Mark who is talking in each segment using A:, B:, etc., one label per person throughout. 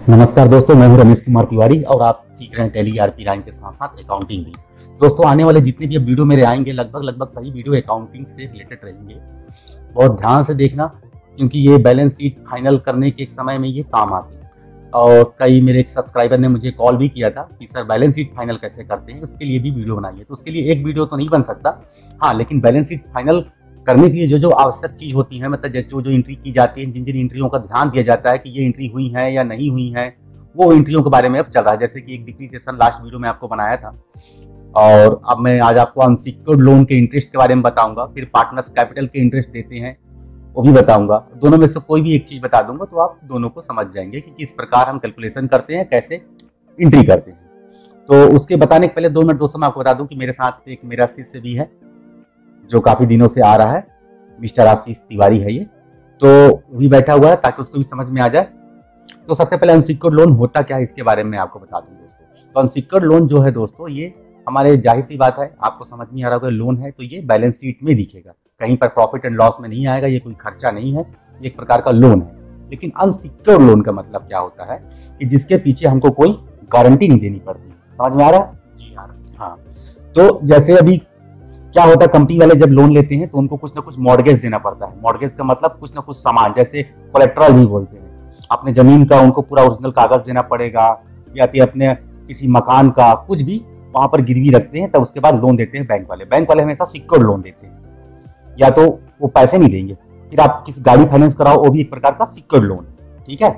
A: नमस्कार दोस्तों, मैं हूं रमेश कुमार तिवारी और आप सीख रहे हैं टैली ईआरपी 9 के साथ साथ अकाउंटिंग भी। दोस्तों, आने वाले जितने भी अब वीडियो मेरे आएंगे लगभग सभी वीडियो अकाउंटिंग से रिलेटेड रहेंगे। बहुत ध्यान से देखना, क्योंकि ये बैलेंस शीट फाइनल करने के एक समय में ये काम आते हैं। और कई मेरे एक सब्सक्राइबर ने मुझे कॉल भी किया था कि सर बैलेंस शीट फाइनल कैसे करते हैं, उसके लिए भी वीडियो बनाइए। तो उसके लिए एक वीडियो तो नहीं बन सकता, हाँ, लेकिन बैलेंस शीट फाइनल करने के लिए जो जो आवश्यक चीज़ होती है, मतलब जो जो एंट्री की जाती है, जिन जिन एंट्रियों का ध्यान दिया जाता है कि ये एंट्री हुई है या नहीं हुई है, वो एंट्रियों के बारे में अब चल रहा है। जैसे कि एक डिप्रीसिएशन लास्ट वीडियो में आपको बनाया था, और अब मैं आज आपको अनसिक्योर्ड लोन के इंटरेस्ट के बारे में बताऊंगा। फिर पार्टनर्स कैपिटल के इंटरेस्ट देते हैं वो भी बताऊंगा। दोनों में से कोई भी एक चीज बता दूंगा तो आप दोनों को समझ जाएंगे कि किस प्रकार हम कैलकुलेशन करते हैं, कैसे एंट्री करते हैं। तो उसके बताने के पहले 2 मिनट दोस्तों मैं आपको बता दूं कि मेरे साथ एक मेरा शिष्य भी है जो काफी दिनों से आ रहा है, मिस्टर आशीष तिवारी है ये, तो वो भी बैठा हुआ है ताकि उसको भी समझ में आ जाए। तो सबसे पहले अनसिक्योर्ड लोन होता क्या है इसके बारे में आपको बता दूं दोस्तों। तो अनसिक्योर्ड लोन जो है दोस्तों, ये हमारे जाहिर सी बात है, आपको समझ में आ रहा होगा, लोन है तो ये बैलेंस शीट में दिखेगा, कहीं पर प्रॉफिट एंड लॉस में नहीं आएगा। ये कोई खर्चा नहीं है, ये एक प्रकार का लोन है। लेकिन अनसिक्योर्ड लोन का मतलब क्या होता है कि जिसके पीछे हमको कोई गारंटी नहीं देनी पड़ती। समझ में आ रहा है? जी हाँ। तो जैसे अभी क्या होता है, कंपनी वाले जब लोन लेते हैं तो उनको कुछ ना कुछ मॉर्गेज देना पड़ता है। मॉर्गेज का मतलब कुछ ना कुछ सामान, जैसे कोलेट्रल भी बोलते हैं। अपने जमीन का उनको पूरा ओरिजिनल कागज देना पड़ेगा, या फिर अपने किसी मकान का कुछ भी वहां पर गिरवी रखते हैं, तब उसके बाद लोन देते हैं बैंक वाले। बैंक वाले हमेशा सिक्योर्ड लोन देते हैं, या तो वो पैसे नहीं देंगे। फिर आप किसी गाड़ी फाइनेंस कराओ, वो भी एक प्रकार का सिक्योर्ड लोन है, ठीक है।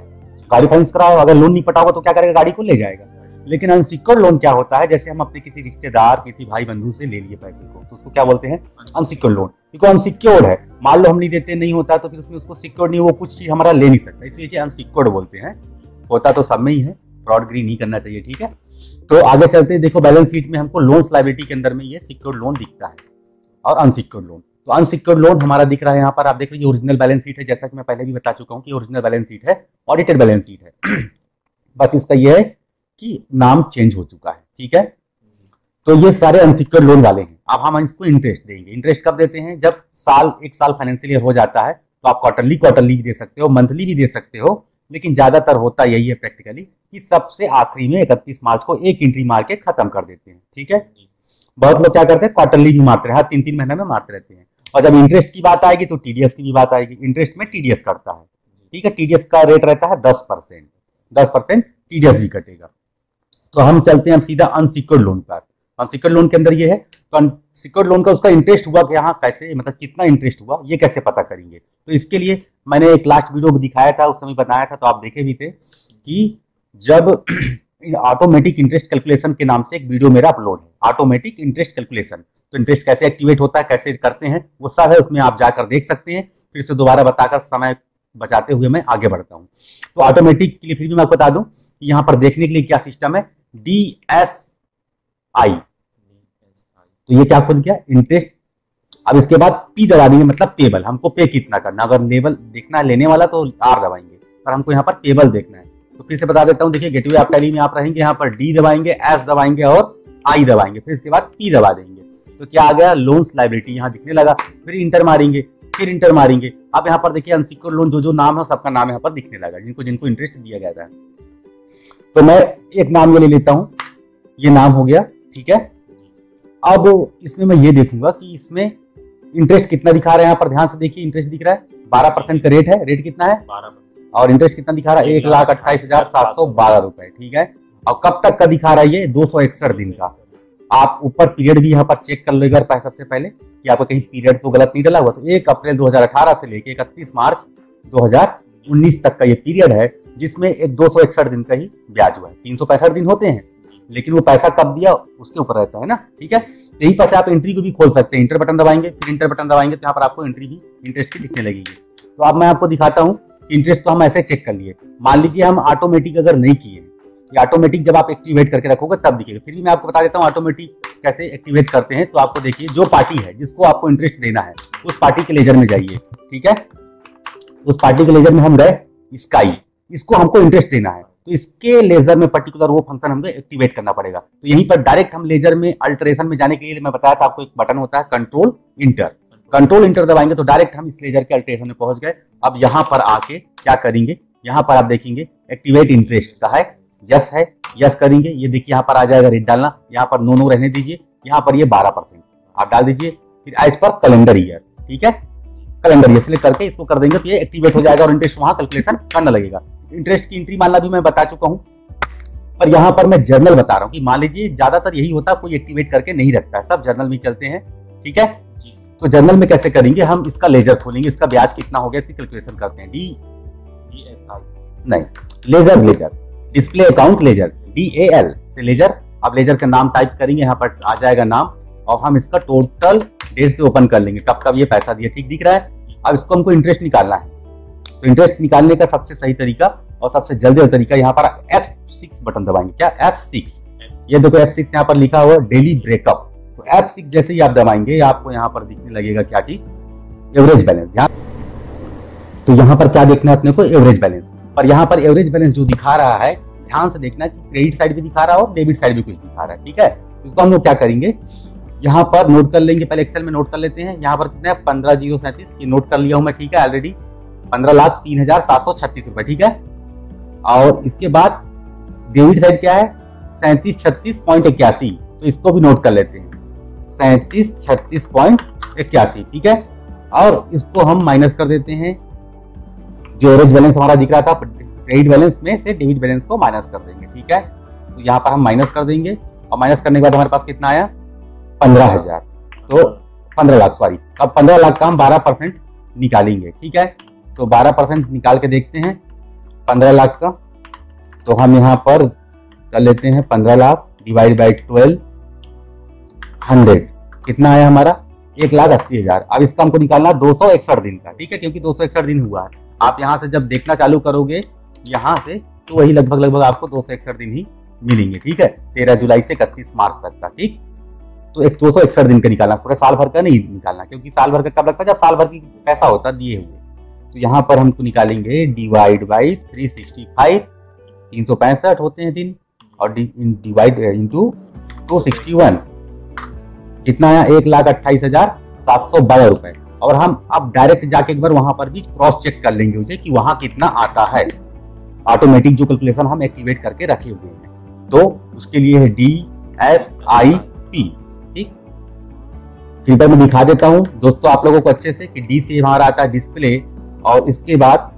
A: गाड़ी फाइनेंस कराओ, अगर लोन नहीं पटाओगे तो क्या करेगा, गाड़ी को ले जाएगा। लेकिन अनसिक्योर्ड लोन क्या होता है, जैसे हम अपने किसी रिश्तेदार, किसी भाई बंधु से ले लिए पैसे को, तो उसको क्या बोलते हैं, अनसिक्योर्ड लोन। क्योंकि अनसिक्योर्ड है, मान लो हम नहीं देते, नहीं होता तो फिर उसमें उसको सिक्योर्ड नहीं, वो कुछ चीज हमारा ले नहीं सकता, इसलिए अनसिक्योर्ड बोलते हैं। होता तो सब में ही है, फ्रॉडगिरी नहीं करना चाहिए, ठीक है। तो आगे चलते हैं। देखो, बैलेंस शीट में हमको लोन्स लायबिलिटी के अंदर में ये सिक्योर्ड लोन दिखता है और अनसिक्योर्ड लोन। तो अनसिक्योर्ड लोन हमारा दिख रहा है यहाँ पर, आप देख लीजिए, ओरिजिनल बैलेंस शीट है। जैसा कि मैं पहले भी बता चुका हूँ कि ओरिजिनल बैलेंस शीट है, ऑडिटेड बैलेंस शीट है। बस इसका ये है कि नाम चेंज हो चुका है, ठीक है। तो ये सारे अनसिक्योर्ड लोन वाले हैं। अब हम इसको इंटरेस्ट देंगे। इंटरेस्ट कब देते हैं, जब एक साल फाइनेंशियल ईयर हो जाता है, तो आप क्वार्टरली भी दे सकते हो, मंथली भी दे सकते हो, लेकिन ज्यादातर होता यही है प्रैक्टिकली कि सबसे आखिरी में 31 मार्च को एक एंट्री मार के खत्म कर देते हैं, ठीक है। बहुत लोग क्या करते हैं, क्वार्टरली भी मारते हैं, 3-3 महीने में मारते रहते हैं। और जब इंटरेस्ट की बात आएगी तो टीडीएस की भी बात आएगी। इंटरेस्ट में टीडीएस कटता है, ठीक है। टीडीएस का रेट रहता है 10%, 10% टीडीएस भी कटेगा। तो हम चलते हैं अब सीधा अनसिक्योर्ड लोन पर। अनसिक्योर्ड लोन के अंदर ये है, तो अनसिक्योर्ड लोन का उसका इंटरेस्ट हुआ कि यहाँ कैसे, मतलब कितना इंटरेस्ट हुआ, ये कैसे पता करेंगे। तो इसके लिए मैंने एक लास्ट वीडियो दिखाया था, उस समय बताया था, तो आप देखे भी थे कि जब ऑटोमेटिक इंटरेस्ट कैलकुलेशन के नाम से एक वीडियो मेरा अपलोड है, ऑटोमेटिक इंटरेस्ट कैलकुलेशन। तो इंटरेस्ट कैसे एक्टिवेट होता है, कैसे करते हैं, वो सब है, उसमें आप जाकर देख सकते हैं। फिर से दोबारा बताकर समय बचाते हुए मैं आगे बढ़ता हूँ। तो ऑटोमेटिक के लिए फिर भी मैं आपको बता दूं कि यहाँ पर देखने के लिए क्या सिस्टम है, DSI। तो ये क्या खुल गया, इंटरेस्ट। अब इसके बाद P दबा देंगे, मतलब पेबल, हमको पे कितना करना। अगर लेवल देखना है लेने वाला तो R दबाएंगे, पर हमको यहाँ पर पेबल देखना है। तो फिर से बता देता हूँ, देखिए गेटवे ऑफ टैली में आप रहेंगे, यहाँ पर D दबाएंगे, S दबाएंगे और I दबाएंगे, फिर इसके बाद P दबा देंगे। तो क्या आ गया, लोन्स लायबिलिटी यहाँ दिखने लगा। फिर इंटर मारेंगे, फिर इंटर मारेंगे। अब यहाँ पर देखिए अनसिक्योर्ड लोन जो जो नाम है सबका नाम यहाँ पर दिखने लगा, जिनको जिनको इंटरेस्ट दिया गया था। तो मैं एक नाम ये ले लेता हूँ, ये नाम हो गया, ठीक है। अब इसमें मैं ये देखूंगा कि इसमें इंटरेस्ट कितना दिखा रहा है। यहाँ पर ध्यान से देखिए, इंटरेस्ट दिख रहा है 12% का रेट है। रेट कितना है, 12%। और इंटरेस्ट कितना दिखा रहा है, 1,28,712 रुपए, ठीक है। और कब तक का दिखा रहा है ये, 261 दिन का। आप ऊपर पीरियड भी यहाँ पर चेक कर लो एक बार सबसे पहले कि आपको कहीं पीरियड तो गलत नहीं डला हुआ। तो 1 अप्रैल 2018 से लेके 31 मार्च 2019 तक का ये पीरियड है, जिसमें एक 261 दिन का ही ब्याज हुआ है। 365 दिन होते हैं, लेकिन वो पैसा कब दिया उसके ऊपर रहता है ना, ठीक है। यही पैसे आप एंट्री को भी खोल सकते हैं। इंटर बटन दबाएंगे, फिर इंटर बटन दबाएंगे, तो यहाँ पर आपको एंट्री भी इंटरेस्ट की दिखने लगेगी। तो अब मैं आपको दिखाता हूँ, इंटरेस्ट तो हम ऐसे चेक कर लिए। मान लीजिए हम ऑटोमेटिक अगर नहीं किए, या ऑटोमेटिक जब आप एक्टिवेट करके रखोगे तब दिखेगा। फिर भी मैं आपको बता देता हूँ ऑटोमेटिक कैसे एक्टिवेट करते हैं। तो आपको देखिए, जो पार्टी है जिसको आपको इंटरेस्ट देना है, उस पार्टी के लेजर में जाइए, ठीक है। उस पार्टी के लेजर में हम गए, स्काई, इसको हमको इंटरेस्ट देना है, तो इसके लेजर में पर्टिकुलर वो फंक्शन हमको एक्टिवेट करना पड़ेगा। तो यहीं पर डायरेक्ट हम लेजर में अल्टरेशन में जाने के लिए मैं बताया था आपको, एक बटन होता है कंट्रोल इंटर दबाएंगे तो डायरेक्ट हम इस लेजर के अल्टरेशन में पहुंच गए। अब यहाँ पर आके क्या करेंगे, यहाँ पर आप देखेंगे एक्टिवेट इंटरेस्ट का है, यस है, यस करेंगे। ये देखिए यहाँ पर आ जाएगा रेट डालना, यहाँ पर नो रहने दीजिए, यहाँ पर ये 12% आप डाल दीजिए। फिर एज पर कैलेंडर ईयर, ठीक है, कैलेंडर ईयर सिलेक्ट करके इसको कर देंगे तो ये एक्टिवेट हो जाएगा और इंटरेस्ट वहां कैलकुलेशन करने लगेगा। इंटरेस्ट की एंट्री मानना भी मैं बता चुका हूँ, पर यहाँ पर मैं जर्नल बता रहा हूँ कि मान लीजिए ज्यादातर यही होता है, कोई एक्टिवेट करके नहीं रखता है, सब जर्नल में चलते हैं, ठीक है। तो जर्नल में कैसे करेंगे, हम इसका लेजर खोलेंगे, इसका ब्याज कितना हो गया इसकी कैलकुलेशन करते हैं। नहीं, ledger ledger, display account ledger, DAL से लेजर। अब लेजर का नाम टाइप करेंगे, यहाँ पर आ जाएगा नाम, और हम इसका टोटल डेट से ओपन कर लेंगे, कब कब ये पैसा दिया, ठीक दिख रहा है। अब इसको हमको इंटरेस्ट निकालना है, तो इंटरेस्ट निकालने का सबसे सही तरीका और सबसे जल्दी तरीका, यहाँ पर F6 बटन दबाएंगे। क्या F6, ये देखो F6 यहाँ पर लिखा हुआ डेली ब्रेकअप। तो F6 जैसे ही आप दबाएंगे आपको यहाँ पर दिखने लगेगा क्या चीज, एवरेज बैलेंस। तो यहाँ पर क्या देखना है अपने को, एवरेज बैलेंस। पर यहाँ पर एवरेज बैलेंस जो दिखा रहा है, ध्यान से देखना कि क्रेडिट साइड भी दिखा रहा है और डेबिट साइड भी कुछ दिखा रहा है, ठीक है। इसको हम लोग क्या करेंगे, यहाँ पर नोट कर लेंगे, पहले एक्सेल में नोट कर लेते हैं। यहाँ पर कितने 15,037, ये नोट कर लिया हूं मैं, ठीक है, ऑलरेडी 15,03,736 रुपए, ठीक है। और इसके बाद डेबिट साइड क्या है 3736.81, तो इसको भी नोट कर लेते हैं 3736.81, ठीक है। और इसको हम माइनस कर देते हैं, जो एवरेज बैलेंस हमारा दिख रहा था क्रेडिट बैलेंस में से डेबिट बैलेंस को माइनस कर देंगे, ठीक है। तो यहाँ पर हम माइनस कर देंगे, और माइनस करने के बाद हमारे पास कितना आया 15,000, तो 15 लाख सॉरी। अब 15 लाख का हम 12% निकालेंगे, ठीक है। तो 12% निकाल के देखते हैं 15 लाख का, तो हम यहाँ पर कर लेते हैं 15 लाख डिवाइड बाई 12, 100 कितना आया हमारा 1,80,000। अब इसका हमको निकालना 261 दिन का, ठीक है, क्योंकि 261 दिन हुआ है। आप यहाँ से जब देखना चालू करोगे यहाँ से, तो वही लगभग आपको 261 दिन ही मिलेंगे, ठीक है, 13 जुलाई से 31 मार्च तक का, ठीक। तो एक 261 दिन का निकालना, पूरा साल भर का नहीं निकालना, क्योंकि साल भर का कब लगता है जब साल भर की पैसा होता दिए हुए। तो यहाँ पर हमको निकालेंगे डिवाइड बाई 365, 365 होते हैं दिन, और डिवाइड इंटू 261 कितना आया 1,28,712 रुपए। और हम अब डायरेक्ट जाके एक बार वहां पर भी क्रॉस चेक कर लेंगे उसे कि वहां कितना आता है, ऑटोमेटिक जो कैलकुलेशन हम एक्टिवेट करके रखे हुए हैं। तो उसके लिए है DSIP, ठीक। फिर मैं दिखा देता हूं दोस्तों आप लोगों को अच्छे से कि D से हमारा आता है डिस्प्ले, और इसके बाद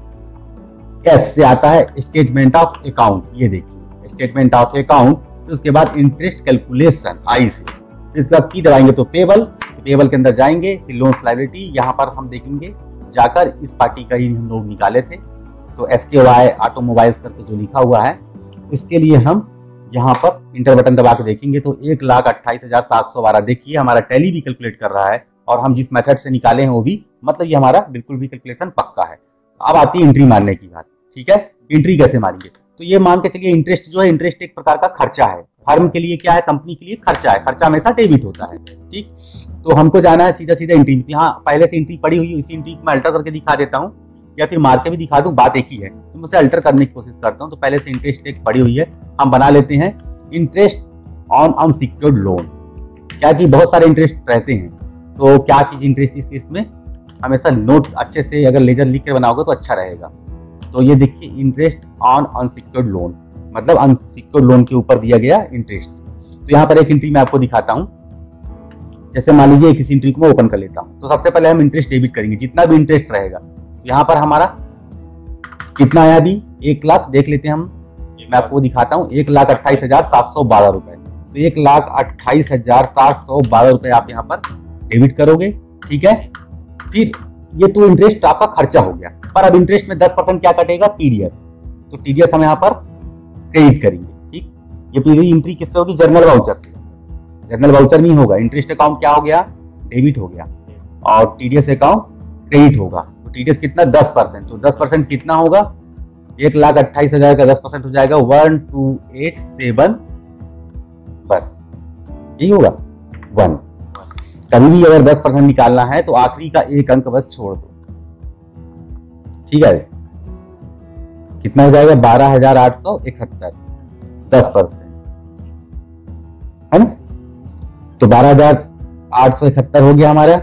A: S से आता है स्टेटमेंट ऑफ अकाउंट, ये देखिए स्टेटमेंट ऑफ अकाउंट। तो उसके बाद इंटरेस्ट कैलकुलेशन I से, इसका की दबाएंगे तो पेबल के अंदर जाएंगे, फिर लोन्स लायबिलिटी, यहाँ पर हम देखेंगे जाकर इस पार्टी का ही हम लोग निकाले थे, तो SKY ऑटोमोबाइल्स करके जो लिखा हुआ है, इसके लिए हम यहाँ पर इंटर बटन दबा के देखेंगे तो 1,28,712, देखिए हमारा टैली भी कैलकुलेट कर रहा है, और हम जिस मेथड से निकाले हैं वो भी, मतलब ये हमारा बिल्कुल भी कैलकुलेशन पक्का है। अब आती है एंट्री मारने की बात, ठीक है। एंट्री कैसे मारेंगे, तो ये मान के चलिए इंटरेस्ट जो है, इंटरेस्ट एक प्रकार का खर्चा है, फर्म के लिए क्या है, कंपनी के लिए खर्चा है, खर्चा हमेशा डेबिट होता है, ठीक। तो हमको जाना है सीधा सीधा एंट्री, यहाँ पहले से एंट्री पड़ी हुई है, इसी एंट्री को मैं अल्टर करके दिखा देता हूँ, या फिर मार के भी दिखा दूं, बात एक ही है, तो मैं उसे अल्टर करने की कोशिश करता हूँ। तो पहले से इंटरेस्ट एक पड़ी हुई है, हम बना लेते हैं इंटरेस्ट ऑन अनसिक्योर्ड लोन। क्या कि बहुत सारे इंटरेस्ट रहते हैं, तो क्या चीज इंटरेस्ट इस केस में हमेशा नोट अच्छे से अगर लेजर लिख के बनाओगे तो अच्छा रहेगा। तो ये देखिए इंटरेस्ट ऑन अनसिक्योर्ड लोन, मतलब अनसिक्योर्ड लोन के ऊपर दिया गया इंटरेस्ट। तो यहाँ पर एक एंट्री मैं आपको दिखाता हूँ, जैसे मान लीजिए किसी एंट्री को मैं ओपन कर लेता हूँ, तो सबसे पहले हम इंटरेस्ट डेबिट करेंगे, जितना भी इंटरेस्ट रहेगा। तो यहाँ पर हमारा कितना आया अभी 1 लाख, देख लेते हैं हम, मैं आपको दिखाता हूँ 1,28,712 रुपए। तो 1,28,712 रुपए आप यहाँ पर डेबिट करोगे, ठीक है। फिर ये तो इंटरेस्ट आपका खर्चा हो गया, पर अब इंटरेस्ट में 10% क्या कटेगा, TDS। तो TDS हम यहाँ पर क्रेडिट करेंगे, ठीक। ये पूरी एंट्री किससे होगी, जर्नल वाउचर से। जर्नल वाउचर नहीं होगा, इंटरेस्ट अकाउंट क्या हो गया, डेबिट हो गया, और TDS अकाउंट क्रेडिट होगा। तो TDS कितना 10%, तो 10% कितना होगा 1,28,000 का 10% हो जाएगा 1,287, बस यही होगा 1। कभी भी अगर 10% निकालना है तो आखिरी का एक अंक बस छोड़ दो, ठीक है। कितना हो जाएगा 12,871, 10%, है ना। तो 12,871 हो गया हमारा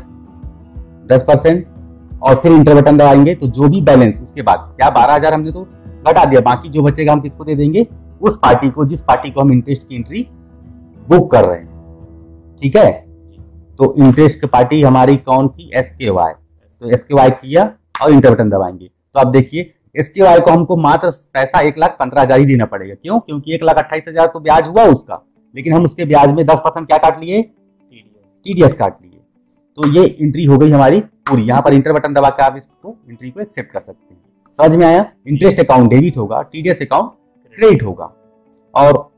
A: 10%, और फिर इंटर बटन दबाएंगे तो जो भी बैलेंस उसके बाद क्या 12,000 हमने तो घटा दिया, बाकी जो बचेगा हम किसको दे देंगे, उस पार्टी को जिस पार्टी को हम इंटरेस्ट की एंट्री बुक कर रहे हैं। ठीक है, तो इंटरेस्ट की पार्टी हमारी कौन थी, SKY, तो SKY किया और इंटर बटन दबाएंगे। तो आप देखिए SKY को हमको मात्र पैसा 1,15,000 ही देना पड़ेगा। क्यों? क्योंकि 1,28,000 तो ब्याज हुआ उसका, लेकिन हम उसके ब्याज में 10% क्या काट लिए, TDS काट लिए। तो ये एंट्री हो गई हमारी पूरी। यहाँ पर इंटर बटन दबा के आप इसको एंट्री को एक्सेप्ट कर सकते हैं। समझ में आया? इंटरेस्ट अकाउंट डेबिट होगा, TDS अकाउंट क्रेडिट होगा, और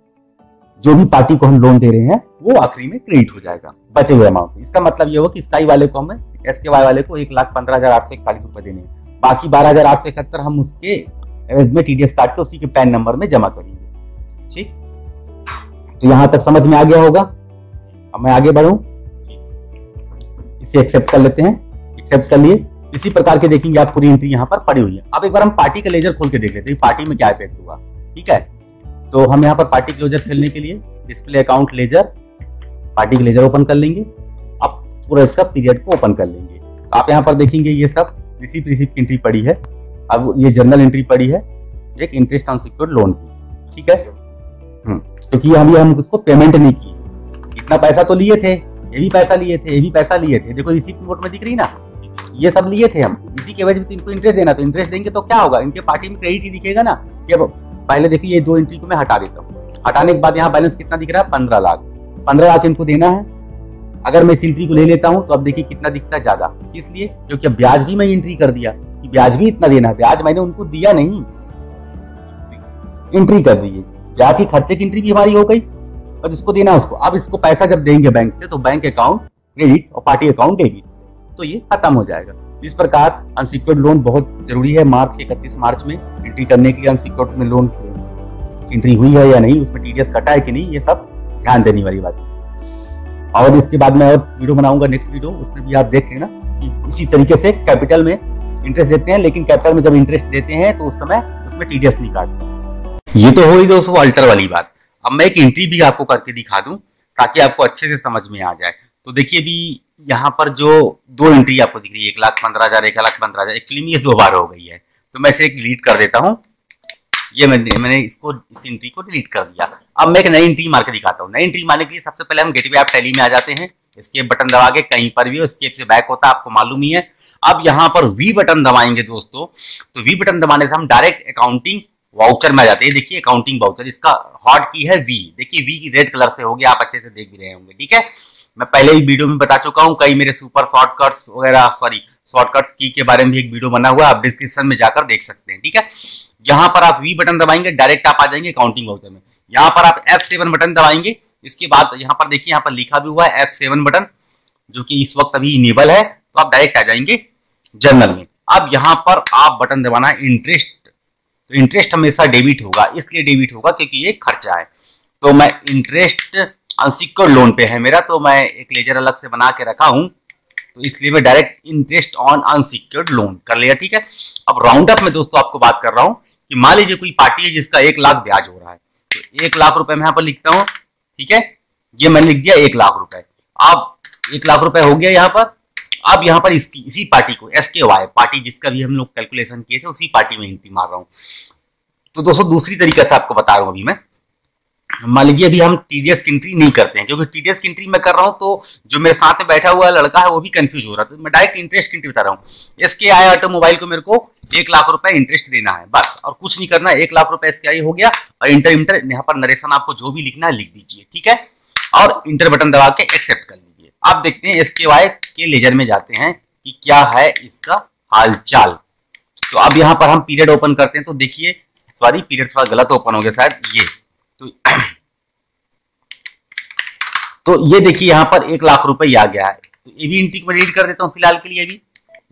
A: जो भी पार्टी को हम लोन दे रहे हैं वो आखिरी में क्रेडिट हो जाएगा बचे हुए अमाउंट। इसका मतलब ये होगा कि स्काई वाले को हमें, SKY वाले को 1,15,841 रुपए देने हैं, बाकी 12,871 हम उसके एवज में TDS काट के उसी के पैन नंबर में जमा करेंगे। ठीक, तो यहां तक समझ में आ गया होगा। अब मैं आगे बढ़ूं, इसे एक्सेप्ट कर लेते हैं। एक्सेप्ट कर लिए, इसी प्रकार के देखेंगे आप पूरी एंट्री यहाँ पर पड़ी हुई है। अब एक बार हम पार्टी का लेजर खोल के देख लेते हैं पार्टी में क्या इफेक्ट हुआ। ठीक है, तो हम यहाँ पर पार्टी क्लोजर खेलने के लिए डिस्प्ले अकाउंट लेजर, पार्टी का लेजर ओपन कर लेंगे। अब पूरा इसका पीरियड को ओपन कर लेंगे। तो आप यहाँ पर देखेंगे ये सब रिसीप्ट की एंट्री पड़ी है। अब ये जनरल एंट्री पड़ी है एक इंटरेस्ट ऑन सिक्योर्ड लोन की। ठीक है, क्योंकि अभी हम उसको पेमेंट नहीं किए, इतना पैसा तो लिए थे, ये भी पैसा लिए थे, ये भी पैसा लिए थे, देखो रिसीप्ट नोट में दिख रही ना, ये सब लिए थे हम, इसी के वजह से इनको इंटरेस्ट देना। तो इंटरेस्ट देंगे तो क्या होगा, इनके पार्टी में क्रेडिट ही दिखेगा ना। कि अब पहले देखिए ये दो एंट्री को मैं हटा देता हूँ, हटाने के बाद यहाँ बैलेंस कितना दिख रहा है, 15 लाख। 15 लाख इनको देना है। अगर मैं इस एंट्री को ले लेता हूँ तो अब देखिए कितना दिखता है, ज्यादा। इसलिए क्योंकि अब ब्याज भी मैं एंट्री कर दिया कि ब्याज भी इतना देना है। ब्याज मैंने उनको दिया नहीं, एंट्री कर दी है। ब्याज की खर्चे की एंट्री भी हमारी हो गई और जिसको देना उसको। अब इसको पैसा जब देंगे बैंक से तो बैंक अकाउंट क्रेडिट और पार्टी अकाउंट डेबिट, तो ये खत्म हो जाएगा। इस प्रकार अनसिक्योर्ड लोन बहुत जरूरी है। 31 मार्च में एंट्री करने के लिए अनसिक्योर्ड में लोन एंट्री हुई है या नहीं, उसमें TDS कटा है कि नहीं, ये सब ध्यान देने वाली बात है। और इसके बाद मैं और वीडियो बनाऊंगा, नेक्स्ट वीडियो, उसमें भी आप देख लेना कि इसी तरीके से कैपिटल में इंटरेस्ट देते हैं, लेकिन कैपिटल में जब इंटरेस्ट देते हैं तो उस समय उसमें TDS नहीं काटते। ये तो हो ही दोस्तों अल्टर वाली बात। अब मैं एक एंट्री भी आपको करके दिखा दूं ताकि आपको अच्छे से समझ में आ जाए। तो देखिए भी यहाँ पर जो दो एंट्री आपको दिख रही है, 1,15,000, 1,15,000, एक्चुअली में ये 2 बार हो गई है। तो मैं इसे डिलीट कर देता हूँ। ये मैंने इसको, इस एंट्री को डिलीट कर दिया। अब मैं एक नई एंट्री मार के दिखाता हूँ। नई एंट्री मारने के लिए सबसे पहले हम गेटवे ऐप टैली में आ जाते हैं। एस्केप बटन दबा के कहीं पर भी एस्केप से बैक होता है, आपको मालूम ही है। अब यहाँ पर वी बटन दबाएंगे दोस्तों, तो वी बटन दबाने से हम डायरेक्ट अकाउंटिंग वाउचर में आ जाते हैं। देखिए अकाउंटिंग वाउचर, इसका हॉट की है वी। देखिए वी की रेड कलर से हो गया, आप अच्छे से देख भी रहे होंगे। ठीक है, मैं पहले ही वीडियो में बता चुका हूँ, कई मेरे सुपर शॉर्टकट्स वगैरह, शॉर्टकट्स की के बारे में भी एक वीडियो बना हुआ है, आप डिस्क्रिप्शन में जाकर देख सकते हैं। ठीक है, यहाँ पर आप वी बटन दबाएंगे, डायरेक्ट आप आ जाएंगे अकाउंटिंग वाउचर में। यहाँ पर आप F7 बटन दबाएंगे। इसके बाद यहाँ पर देखिए, यहाँ पर लिखा भी हुआ है F7 बटन, जो कि इस वक्त अभी इनेबल है। तो आप डायरेक्ट आ जाएंगे जनरल में। अब यहाँ पर आप बटन दबाना है इंटरेस्ट। तो इंटरेस्ट हमेशा डेबिट होगा, इसलिए डेबिट होगा क्योंकि ये खर्चा है। तो मैं इंटरेस्ट अनसिक्योर्ड लोन पे है मेरा, तो मैं एक लेजर अलग से बना के रखा हूं, तो इसलिए मैं direct interest on unsecured loan कर लिया। ठीक है, अब राउंड अप में दोस्तों आपको बात कर रहा हूं कि मान लीजिए कोई पार्टी है जिसका 1 लाख ब्याज हो रहा है, तो 1 लाख रुपए मैं यहाँ पर लिखता हूँ। ठीक है, ये मैंने लिख दिया 1 लाख रुपए। अब 1 लाख रुपए हो गया यहाँ पर। अब यहाँ पर इसी पार्टी को, SKY पार्टी जिसका भी हम लोग कैलकुलेशन किए थे, उसी पार्टी में एंट्री मार रहा हूँ। तो दोस्तों दूसरी तरीके से आपको बता रहा हूँ अभी मैं। मान लीजिए अभी हम TDS की एंट्री नहीं करते हैं, क्योंकि TDS की एंट्री मैं कर रहा हूं तो जो मेरे साथ में बैठा हुआ लड़का है वो भी कंफ्यूज हो रहा है। तो मैं डायरेक्ट इंटरेस्ट की एंट्री बता रहा हूँ। SKI ऑटोमोबाइल को मेरे को 1 लाख रुपए इंटरेस्ट देना है, बस, और कुछ नहीं करना है। 1 लाख रुपए SKI हो गया, और इंटर यहाँ पर नरेशन आपको जो भी लिखना है लिख दीजिए। ठीक है, और इंटर बटन दबा के एक्सेप्ट कर लीजिए। आप देखते हैं SKY के लेजर में जाते हैं कि क्या है इसका हालचाल। तो अब यहाँ पर हम पीरियड ओपन करते हैं, तो देखिए, सॉरी पीरियड थोड़ा गलत ओपन हो गया शायद, ये तो ये देखिए यहाँ पर 1 लाख रुपए आ गया है। तो ये भी एंट्री को डिलीट कर देता हूँ फिलहाल के लिए, अभी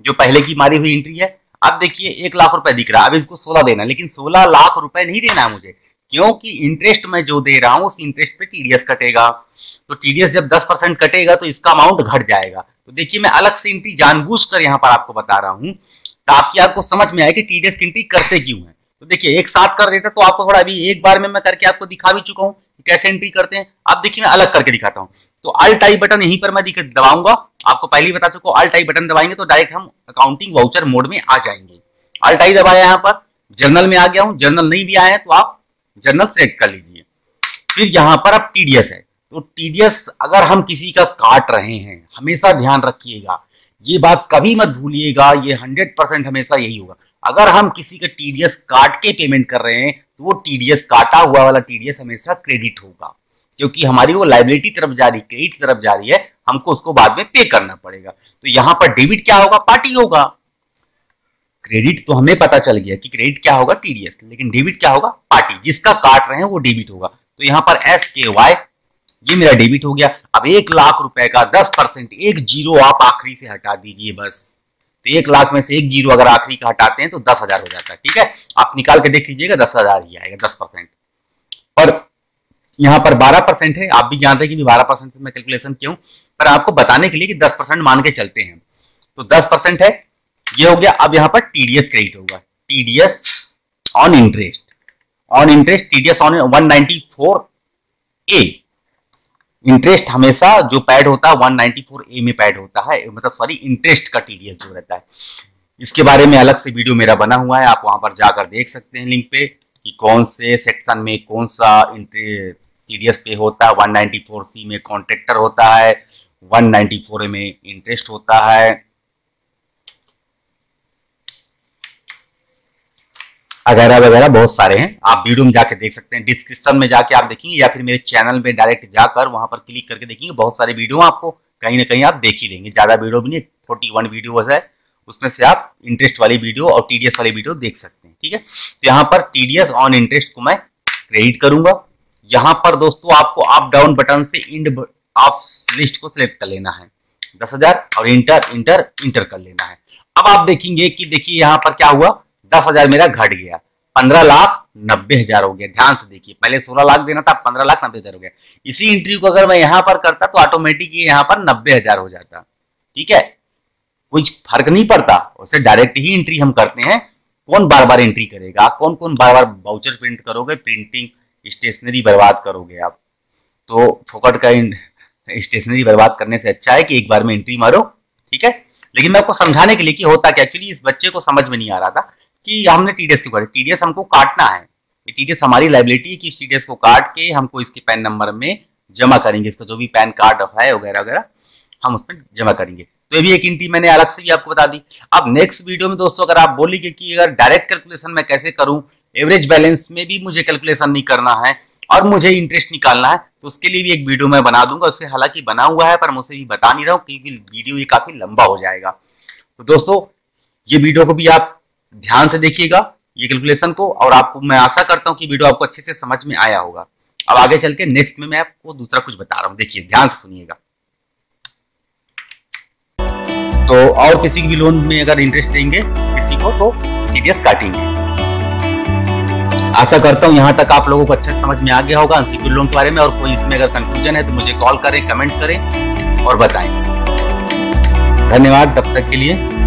A: जो पहले की मारी हुई एंट्री है। अब देखिए 1 लाख रुपए दिख रहा है, अब इसको 16 देना है, लेकिन 16 लाख रुपए नहीं देना है मुझे, क्योंकि इंटरेस्ट में जो दे रहा हूं उस इंटरेस्ट पे TDS कटेगा। तो TDS जब 10% कटेगा तो इसका अमाउंट घट जाएगा। तो देखिए मैं अलग से एंट्री जानबूझकर यहाँ पर आपको बता रहा हूँ ताकि आपको समझ में आए कि TDS की एंट्री करते क्यों है। तो देखिए एक साथ कर देते तो आपको थोड़ा, अभी एक बार में मैं करके आपको दिखा भी चुका हूँ कैसे एंट्री करते हैं। अब देखिए मैं अलग करके दिखाता हूँ। तो अल्ट आई बटन यहीं पर मैं दबाऊंगा, आपको पहले ही बता चुका हूँ। अल्ट आई बटन दबाएंगे तो डायरेक्ट हम अकाउंटिंग वाउचर मोड में आ जाएंगे। अल्ट आई दबाया यहाँ पर, जर्नल में आ गया हूं, जर्नल नहीं भी आए हैं तो आप जर्नल सेलेक्ट कर लीजिए। फिर यहां पर अब टीडीएस है, तो टीडीएस अगर हम किसी का काट रहे हैं, हमेशा ध्यान रखिएगा, ये बात कभी मत भूलिएगा, ये 100% हमेशा यही होगा। अगर हम किसी का टीडीएस काट के पेमेंट कर रहे हैं तो वो टीडीएस, काटा हुआ वाला टीडीएस हमेशा क्रेडिट होगा, क्योंकि हमारी वो लायबिलिटी तरफ जा रही, क्रेडिट तरफ जा रही है, हमको उसको बाद में पे करना पड़ेगा। तो यहां पर डेबिट क्या होगा, पार्टी होगा। क्रेडिट तो हमें पता चल गया कि क्रेडिट क्या होगा, टीडीएस, लेकिन डेबिट क्या होगा, पार्टी, जिसका काट रहे हैं वो डेबिट होगा। तो यहां पर SKY ये मेरा डेबिट हो गया। अब 1 लाख रुपए का 10%, एक जीरो आप आखिरी से हटा दीजिए बस। तो 1 लाख में से एक जीरो अगर आखिरी का हटाते हैं तो 10,000 हो जाता है। ठीक है, आप निकाल के देख लीजिएगा, 10,000 ही आएगा, 10%। और यहाँ पर 12% है, आप भी जानते हैं कि 12% में कैलकुलेशन क्यों, पर आपको बताने के लिए कि 10% मान के चलते हैं। तो 10% है, ये हो गया। अब यहाँ पर टीडीएस क्रेडिट होगा, TDS on interest, on interest, TDS on 194A। Interest हमेशा जो पैड होता है 194A में पैड होता है, मतलब सॉरी इंटरेस्ट का टीडीएस जो रहता है। इसके बारे में अलग से वीडियो मेरा बना हुआ है, आप वहां पर जाकर देख सकते हैं लिंक पे कि कौन से सेक्शन में कौन सा टीडीएस पे होता है। 194C में कॉन्ट्रैक्टर होता है, 194A में इंटरेस्ट होता है, वगैरह वगैरह बहुत सारे हैं। आप वीडियो में जाके देख सकते हैं, डिस्क्रिप्शन में जाके आप देखेंगे या फिर मेरे चैनल में डायरेक्ट जाकर वहां पर क्लिक करके देखेंगे, बहुत सारे वीडियो आपको कहीं ना कहीं आप देख ही लेंगे। ज्यादा वीडियो भी नहीं, 41 वीडियो है, उसमें से आप इंटरेस्ट वाली वीडियो और टीडीएस वाली वीडियो देख सकते हैं। ठीक है, तो यहाँ पर टीडीएस ऑन इंटरेस्ट को मैं क्रेडिट करूंगा। यहाँ पर दोस्तों आपको अप डाउन बटन से इंड ऑफ लिस्ट को सिलेक्ट कर लेना है, 10,000, और इंटर कर लेना है। अब आप देखेंगे कि देखिए यहाँ पर क्या हुआ, 10,000 मेरा घट गया, 15,90,000 हो गया। ध्यान से देखिए, पहले 16 लाख देना था, 15,90,000 हो गया। इसी एंट्री को अगर मैं यहां पर करता तो ऑटोमेटिक यहां पर 90,000 हो जाता। ठीक है, कुछ फर्क नहीं पड़ता, उसे डायरेक्ट ही एंट्री हम करते हैं। कौन बार बार एंट्री करेगा, कौन कौन बार बार वाउचर प्रिंट करोगे, प्रिंटिंग स्टेशनरी बर्बाद करोगे आप। तो फोकट का स्टेशनरी बर्बाद करने से अच्छा है कि एक बार में एंट्री मारो। ठीक है, लेकिन मैं आपको समझाने के लिए कि होता क्या, एक्चुअली इस बच्चे को समझ में नहीं आ रहा था कि हमने टीडीएस क्यों काटा। टीडीएस हमको काटना है, ये टीडीएस हमारी लायबिलिटी है कि इस टीडीएस को काट के हमको इसके पैन नंबर में जमा करेंगे, इसका जो भी पैन कार्ड है वगैरह वगैरह हम उसमें जमा करेंगे। तो ये भी एक एंट्री मैंने अलग से भी आपको बता दी। अब नेक्स्ट वीडियो में दोस्तों अगर आप बोलेंगे कि अगर डायरेक्ट कैलकुलेशन मैं कैसे करूं, एवरेज बैलेंस में भी मुझे कैलकुलेशन नहीं करना है और मुझे इंटरेस्ट निकालना है, तो उसके लिए भी एक वीडियो मैं बना दूंगा। उससे हालांकि बना हुआ है पर मैं उसे भी बता नहीं रहा हूँ क्योंकि वीडियो ये काफी लंबा हो जाएगा। तो दोस्तों ये वीडियो को भी आप ध्यान से देखिएगा, ये कैलकुलेशन को, और आपको मैं आशा करता हूं कि वीडियो आपको अच्छे से समझ में आया होगा। अब आगे चल के नेक्स्ट में मैं आपको दूसरा कुछ बता रहा हूं, देखिए ध्यान से सुनिएगा। तो और किसी की भी लोन में अगर इंटरेस्ट देंगे किसी को तो टीडीएस काटेंगे। आशा करता हूं यहां तक आप लोगों को अच्छे से समझ में आ गया होगा अनसिक्योर्ड लोन के बारे में, और कोई इसमें अगर कंफ्यूजन है तो मुझे कॉल करें, कमेंट करें और बताएं। धन्यवाद तब तक के लिए।